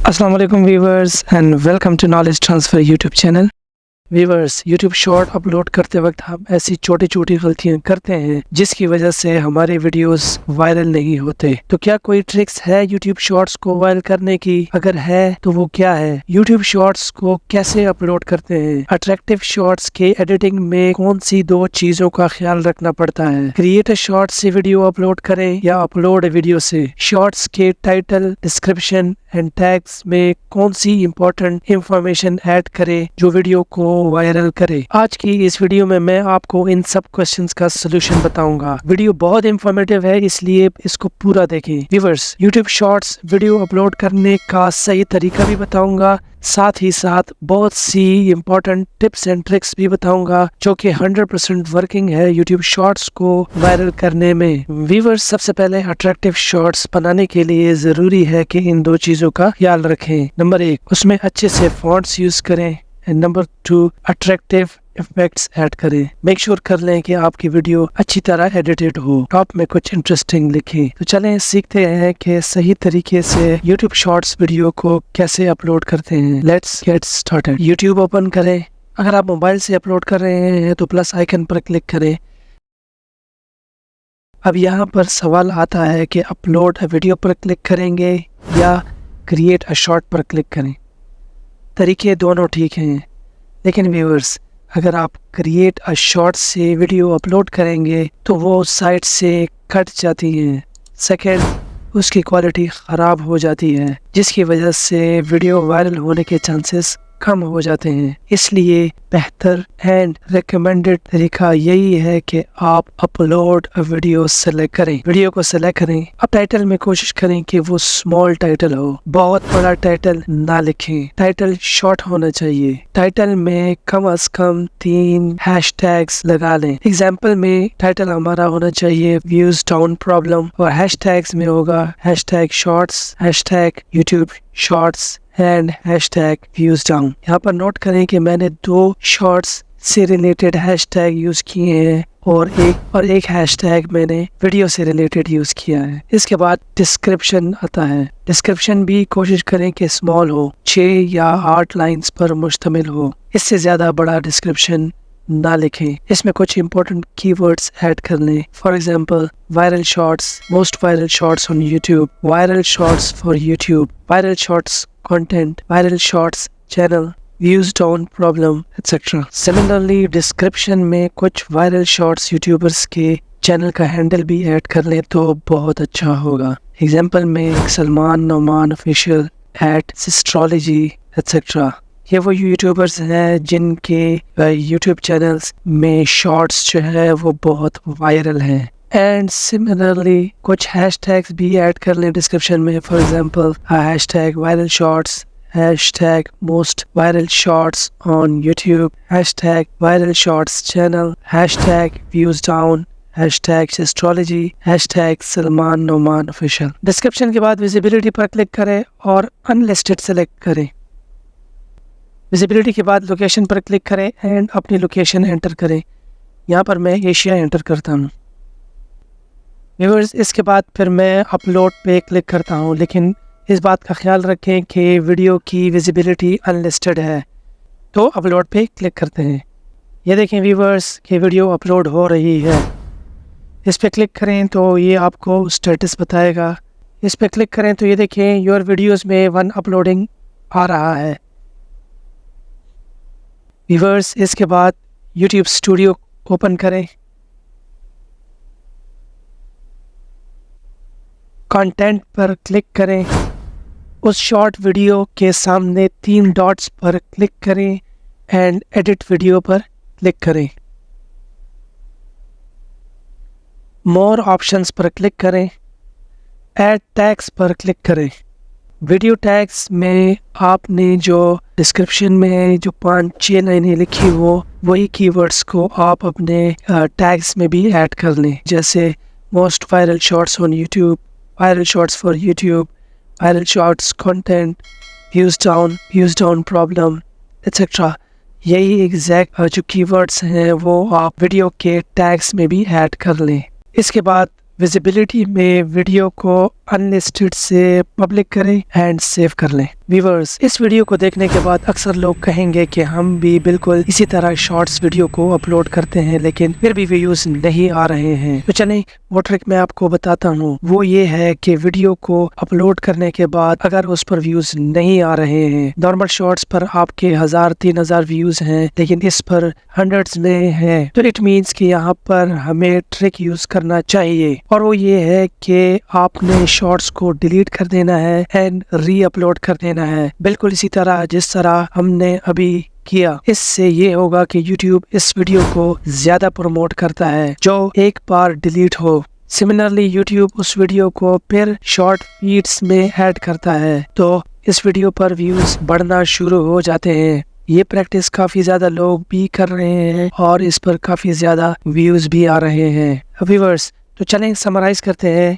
अस्सलाम वालेकुम viewers and welcome to knowledge transfer YouTube channel. Viewers, YouTube short upload करते वक्त हम ऐसी छोटी छोटी गलतियां करते हैं जिसकी वजह से हमारे वीडियोस वायरल नहीं होते। तो क्या कोई ट्रिक्स है यूट्यूब शॉर्ट्स को वायरल करने की? अगर है तो वो क्या है? यूट्यूब शॉर्ट्स को कैसे अपलोड करते हैं? अट्रैक्टिव शॉर्ट्स के एडिटिंग में कौन सी दो चीजों का ख्याल रखना पड़ता है? क्रिएट अ शॉर्ट से वीडियो अपलोड करें या अपलोड वीडियो से? शॉर्ट्स के टाइटल, डिस्क्रिप्शन एंड टैग्स में कौन सी इंपॉर्टेंट इंफॉर्मेशन ऐड करें जो वीडियो को वायरल करे? आज की इस वीडियो में मैं आपको इन सब क्वेश्चंस का सलूशन बताऊंगा। वीडियो बहुत इंफॉर्मेटिव है, इसलिए इसको पूरा देखें। Viewers, YouTube shorts video upload करने का सही तरीका भी बताऊंगा, साथ ही साथ बहुत सी इंपॉर्टेंट टिप्स एंड ट्रिक्स भी बताऊंगा जो कि 100% वर्किंग है यूट्यूब शॉर्ट्स को वायरल करने में। व्यूअर्स, सबसे पहले अट्रैक्टिव शॉर्ट्स बनाने के लिए जरूरी है कि इन दो चीजों का ख्याल रखें। नंबर 1, उसमें अच्छे से फॉन्ट्स यूज करें and number 2, attractive effects add करें। मेक श्योर कर लें कि आपकी वीडियो अच्छी तरह एडिटेड हो, टॉप में कुछ इंटरेस्टिंग लिखें। तो चलें सीखते हैं कि सही तरीके से यूट्यूब शॉर्ट्स वीडियो को कैसे अपलोड करते हैं। Let's get started. YouTube open करें। अगर आप मोबाइल से अपलोड कर रहे हैं तो प्लस आइकन पर क्लिक करें। अब यहाँ पर सवाल आता है कि अपलोड अ वीडियो पर क्लिक करेंगे या क्रिएट अ शॉर्ट पर क्लिक करें। तरीके दोनों ठीक हैं, लेकिन व्यूअर्स, अगर आप क्रिएट अ शॉर्ट से वीडियो अपलोड करेंगे तो वो साइट से कट जाती हैं। सेकंड, उसकी क्वालिटी ख़राब हो जाती है जिसकी वजह से वीडियो वायरल होने के चांसेस कम हो जाते हैं। इसलिए बेहतर एंड रिकमेंडेड तरीका यही है कि आप अपलोड वीडियो सेलेक्ट करें। वीडियो को सेलेक्ट करें। अब टाइटल में कोशिश करें कि वो स्मॉल टाइटल हो, बहुत बड़ा टाइटल ना लिखें। टाइटल शॉर्ट होना चाहिए। टाइटल में कम से कम 3 हैशटैग्स लगा लें। एग्जाम्पल में टाइटल हमारा होना चाहिए व्यूज डाउन प्रॉब्लम, और हैशटैग्स में होगा hashtag shorts, hashtag YouTube shorts and hashtag views down. यहाँ पर नोट करें कि मैंने 2 शॉर्ट्स से रिलेटेड हैशटैग यूज किए हैं और एक हैशटैग मैंने वीडियो से रिलेटेड यूज किया है। इसके बाद डिस्क्रिप्शन आता है। डिस्क्रिप्शन भी कोशिश करें कि स्मॉल हो, 6 या 8 लाइंस पर मुश्तमिल हो। इससे ज्यादा बड़ा डिस्क्रिप्शन ना लिखें। इसमें कुछ इंपॉर्टेंट कीवर्ड्स ऐड कर लें। For example, viral shorts, most viral shorts on YouTube, viral shorts for YouTube, viral shorts content, viral shorts channel, views down problem etcetera. Similarly description में कुछ वायरल शॉर्ट्स यूट्यूबर्स के channel का handle भी add कर लें तो बहुत अच्छा होगा। एग्जांपल में सलमान नोमान ऑफिशियल, @सिस्ट्रोलॉजी एटसेट्रा। ये वो यूट्यूबर्स हैं जिनके यूट्यूब चैनल्स में शॉर्ट्स जो है वो बहुत वायरल हैं। एंड सिमिलरली कुछ हैशटैग्स भी ऐड कर लें डिस्क्रिप्शन में। For example, hashtag viral shorts, hashtag most viral shorts on YouTube, hashtag viral shorts channel, hashtag views down, hashtag astrology, hashtag Salman Noman official. Description के बाद विजिबिलिटी पर क्लिक करें और अनलिस्टेड सेलेक्ट करें। विजिबिलिटी के बाद लोकेशन पर क्लिक करें एंड अपनी लोकेशन एंटर करें। यहाँ पर मैं एशिया एंटर करता हूँ। व्यूअर्स, इसके बाद फिर मैं अपलोड पे क्लिक करता हूँ, लेकिन इस बात का ख्याल रखें कि वीडियो की विजिबिलिटी अनलिस्टेड है। तो अपलोड पे क्लिक करते हैं। ये देखें व्यूअर्स कि वीडियो अपलोड हो रही है। इस पर क्लिक करें तो ये आपको स्टेटस बताएगा। इस पर क्लिक करें तो ये देखें योर वीडियोस में 1 अपलोडिंग आ रहा है। व्यूअर्स, इसके बाद यूट्यूब स्टूडियो ओपन करें। कंटेंट पर क्लिक करें। उस शॉर्ट वीडियो के सामने 3 डॉट्स पर क्लिक करें एंड एडिट वीडियो पर क्लिक करें। मोर ऑप्शंस पर क्लिक करें। ऐड टैग्स पर क्लिक करें। वीडियो टैग्स में आपने जो डिस्क्रिप्शन में जो 5-6 लाइनें लिखी हो, वही कीवर्ड्स को आप अपने टैग्स में भी ऐड कर लें, जैसे most viral shorts on YouTube, viral shorts for YouTube, viral shorts content, views down problem etcetera. यही एग्जैक्ट जो कीवर्ड्स हैं वो आप वीडियो के टैग्स में भी ऐड कर लें। इसके बाद विजिबिलिटी में वीडियो को अनलिस्टेड से पब्लिक करें एंड सेव कर लें। व्यूअर्स, इस वीडियो को देखने के बाद अक्सर लोग कहेंगे कि हम भी बिल्कुल इसी तरह शॉर्ट्स वीडियो को अपलोड करते हैं लेकिन फिर भी व्यूज नहीं आ रहे हैं। तो चलें वो ट्रिक मैं आपको बताता हूँ। वो ये है कि वीडियो को अपलोड करने के बाद अगर उस पर व्यूज नहीं आ रहे हैं, नॉर्मल शॉर्ट्स पर आपके 1000-3000 व्यूज हैं लेकिन इस पर हंड्रेड्स में हैं, तो इट मीन्स कि यहाँ पर हमें ट्रिक यूज करना चाहिए और वो ये है कि आपने शॉर्ट्स को डिलीट कर देना है एंड री अपलोड कर देना है, बिल्कुल इसी तरह जिस तरह हमने अभी किया। इससे ये होगा कि YouTube इस वीडियो को ज्यादा प्रमोट करता है जो एक बार डिलीट हो। सिमिलरली YouTube उस वीडियो को फिर शॉर्ट फीड्स में ऐड करता है तो इस वीडियो पर व्यूज बढ़ना शुरू हो जाते हैं। ये प्रैक्टिस काफी ज्यादा लोग भी कर रहे हैं और इस पर काफी ज्यादा व्यूज भी आ रहे हैं। व्यूअर्स, तो चलें समराइज करते हैं।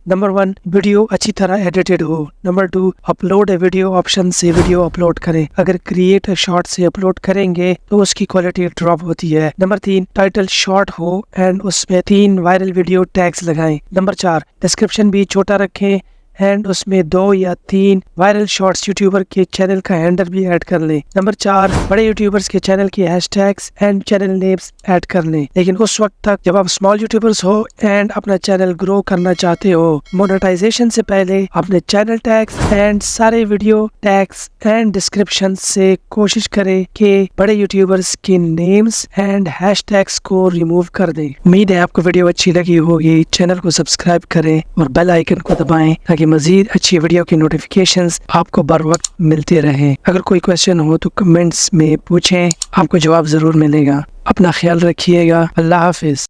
नंबर 1, वीडियो अच्छी तरह एडिटेड हो। नंबर 2, अपलोड ए वीडियो ऑप्शन से वीडियो अपलोड करें। अगर क्रिएट अ शॉर्ट से अपलोड करेंगे तो उसकी क्वालिटी ड्रॉप होती है। नंबर 3, टाइटल शॉर्ट हो एंड उसमें 3 वायरल वीडियो टैग्स लगाएं। नंबर 4, डिस्क्रिप्शन भी छोटा रखें एंड उसमें 2 या 3 वायरल शॉर्ट्स यूट्यूबर के चैनल का हैंडल भी ऐड कर लें। नंबर 4, बड़े यूट्यूबर्स के चैनल की hashtags and channel names add कर लें। लेकिन उस वक्त तक जब आप स्मॉल यूट्यूबर्स हो एंड अपना चैनल ग्रो करना चाहते हो, मोनेटाइजेशन से पहले अपने चैनल टैग्स एंड सारे वीडियो टैग्स एंड डिस्क्रिप्शन से कोशिश करें कि बड़े यूट्यूबर्स के नेम्स एंड हैशटैग्स को रिमूव कर दें। उम्मीद है आपको वीडियो अच्छी लगी होगी। चैनल को सब्सक्राइब करें और बेल आइकन को दबाएं ताकि मजीद अच्छी वीडियो की नोटिफिकेशंस आपको बर वक्त मिलते रहें। अगर कोई क्वेश्चन हो तो कमेंट्स में पूछें, आपको जवाब जरूर मिलेगा। अपना ख्याल रखिएगा। अल्लाह हाफिज।